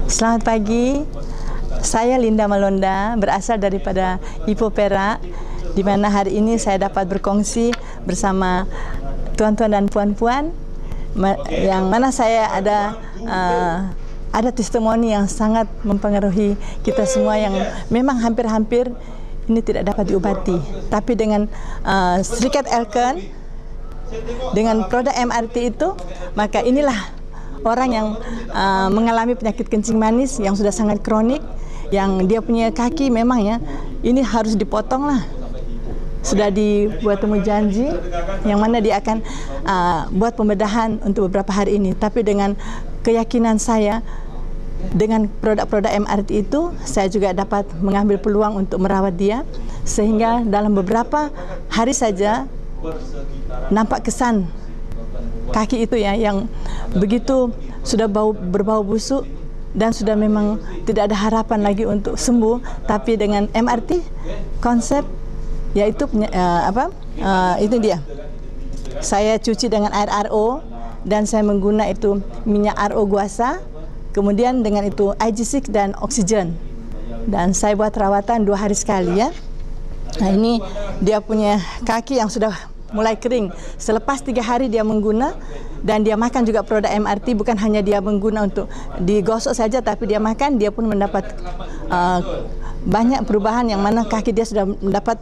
Selamat pagi, saya Linda Malonda, berasal daripada Ipoh Perak, di mana hari ini saya dapat berkongsi bersama tuan-tuan dan puan-puan, yang mana saya ada testimoni yang sangat mempengaruhi kita semua, yang memang hampir-hampir ini tidak dapat diobati. Tapi dengan Serikat Elkan, dengan produk MRT itu, maka inilah orang yang mengalami penyakit kencing manis yang sudah sangat kronik, yang dia punya kaki memang ya, ini harus dipotong lah. Sudah dibuat temu janji yang mana dia akan buat pembedahan untuk beberapa hari ini. Tapi dengan keyakinan saya, dengan produk-produk MRT itu, saya juga dapat mengambil peluang untuk merawat dia, sehingga dalam beberapa hari saja nampak kesan kaki itu ya, yang begitu sudah berbau busuk dan sudah memang tidak ada harapan lagi untuk sembuh. Tapi dengan MRT konsep yaitu itu dia, saya cuci dengan air RO dan saya mengguna itu minyak RO guasa, kemudian dengan itu IG6 dan oksigen, dan saya buat rawatan 2 hari sekali ya. Nah, ini dia punya kaki yang sudah mulai kering. Selepas 3 hari dia mengguna, dan dia makan juga produk MRT, bukan hanya dia mengguna untuk digosok saja, tapi dia makan, dia pun mendapat banyak perubahan, yang mana kaki dia sudah mendapat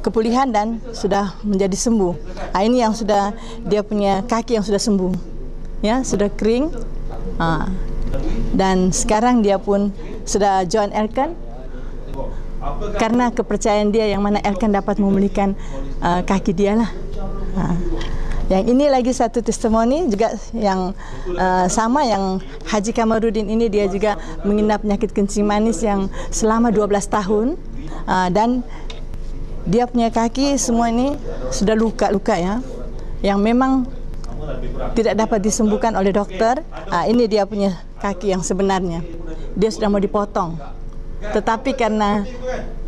kepulihan dan sudah menjadi sembuh. Nah, ini yang sudah dia punya kaki yang sudah sembuh ya, sudah kering. Dan sekarang dia pun sudah join Elkan karena kepercayaan dia, yang mana Elkan dapat memulihkan kaki dia lah. Yang ini lagi satu testimoni juga yang sama, yang Haji Kamarudin ini, dia juga mengidap penyakit kencing manis yang selama 12 tahun, dan dia punya kaki semua ini sudah luka-luka ya, yang memang tidak dapat disembuhkan oleh dokter. Ini dia punya kaki yang sebenarnya, dia sudah mau dipotong. Tetapi karena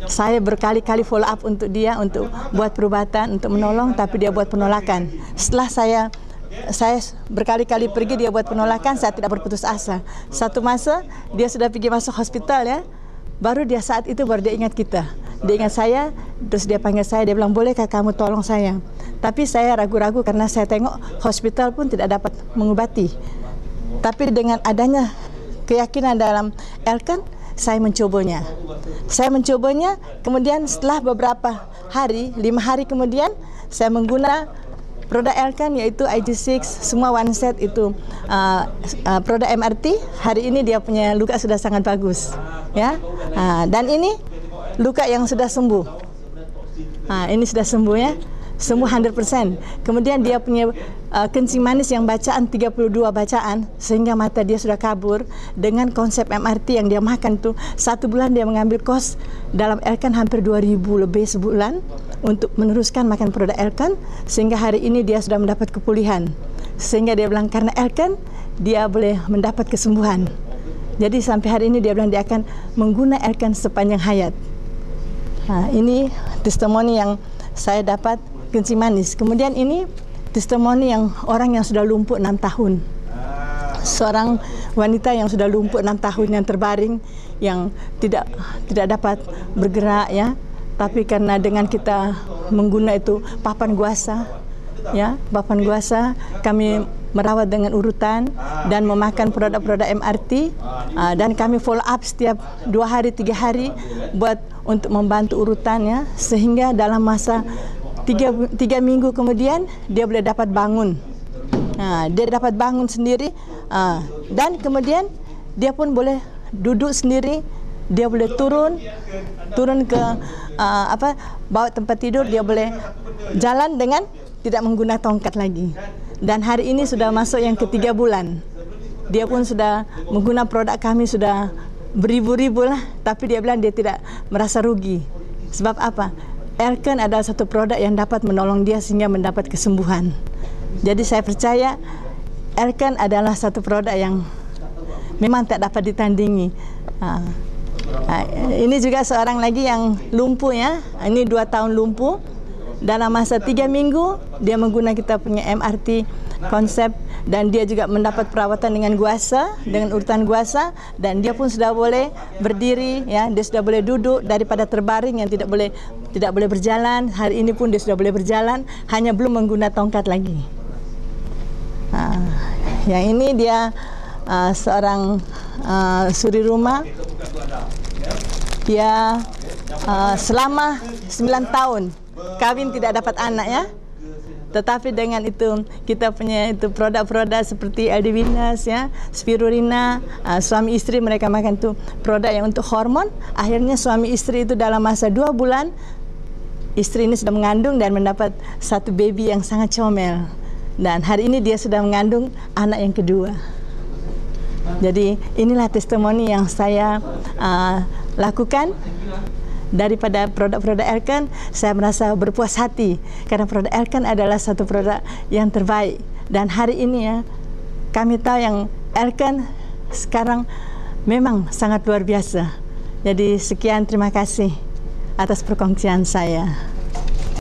saya berkali-kali follow up untuk dia, untuk buat perubatan, untuk menolong, tapi dia buat penolakan. Setelah saya berkali-kali pergi, dia buat penolakan, saya tidak berputus asa. Satu masa dia sudah pergi masuk hospital ya, baru dia saat itu baru dia ingat kita. Dia ingat saya, terus dia panggil saya, dia bilang, bolehkah kamu tolong saya? Tapi saya ragu-ragu karena saya tengok hospital pun tidak dapat mengobati. Tapi dengan adanya keyakinan dalam Elkan, saya mencobanya. Kemudian setelah beberapa hari, 5 hari kemudian, saya mengguna produk Elkan, yaitu IG6, semua one set itu produk MRT. Hari ini dia punya luka sudah sangat bagus ya. Dan ini luka yang sudah sembuh. Ini sudah sembuh ya, sembuh 100%. Kemudian dia punya kencing manis yang bacaan 32 bacaan, sehingga mata dia sudah kabur. Dengan konsep MRT yang dia makan tuh, 1 bulan dia mengambil kos dalam Elkan hampir 2.000 lebih sebulan untuk meneruskan makan produk Elkan, sehingga hari ini dia sudah mendapat kepulihan. Sehingga dia bilang karena Elkan dia boleh mendapat kesembuhan. Jadi sampai hari ini dia bilang dia akan mengguna Elkan sepanjang hayat. Ini testimoni yang saya dapat kencing manis. Kemudian ini testimoni yang orang yang sudah lumpuh 6 tahun. Seorang wanita yang sudah lumpuh 6 tahun, yang terbaring, yang tidak dapat bergerak ya. Tapi karena dengan kita mengguna itu papan guasa ya, papan guasa, kami merawat dengan urutan dan memakan produk-produk MRT, dan kami follow up setiap 2 hari 3 hari buat untuk membantu urutannya, sehingga dalam masa 3 minggu kemudian dia boleh dapat bangun. Dia dapat bangun sendiri, dan kemudian dia pun boleh duduk sendiri. Dia boleh turun ke bawa tempat tidur. Dia boleh jalan dengan tidak menggunakan tongkat lagi. Dan hari ini sudah masuk yang ke-3 bulan. Dia pun sudah menggunakan produk kami sudah beribu-ribu lah, tapi dia bilang dia tidak merasa rugi. Sebab apa? Elkan adalah satu produk yang dapat menolong dia sehingga mendapat kesembuhan. Jadi saya percaya Elkan adalah satu produk yang memang tak dapat ditandingi. Ini juga seorang lagi yang lumpuh ya. Ini 2 tahun lumpuh. Dalam masa 3 minggu dia menggunakan kita punya MRT konsep dan dia juga mendapat perawatan dengan guasa, dengan urutan guasa, dan dia pun sudah boleh berdiri, ya, dia sudah boleh duduk daripada terbaring yang tidak boleh berjalan. Hari ini pun dia sudah boleh berjalan, hanya belum menggunakan tongkat lagi. Yang ini dia seorang suri rumah. Dia selama 9 tahun kawin tidak dapat anak, ya. Tetapi dengan itu kita punya itu produk-produk seperti Eldivinas, ya, Spirulina, suami istri mereka makan tu produk yang untuk hormon. Akhirnya suami istri itu dalam masa 2 bulan istri ini sudah mengandung dan mendapat satu baby yang sangat comel. Dan hari ini dia sudah mengandung anak yang kedua. Jadi inilah testimoni yang saya lakukan. Daripada produk-produk Elkan, saya merasa berpuas hati karena produk Elkan adalah satu produk yang terbaik. Dan hari ini, ya, kami tahu yang Elkan sekarang memang sangat luar biasa. Jadi sekian, terima kasih atas perkongsian saya.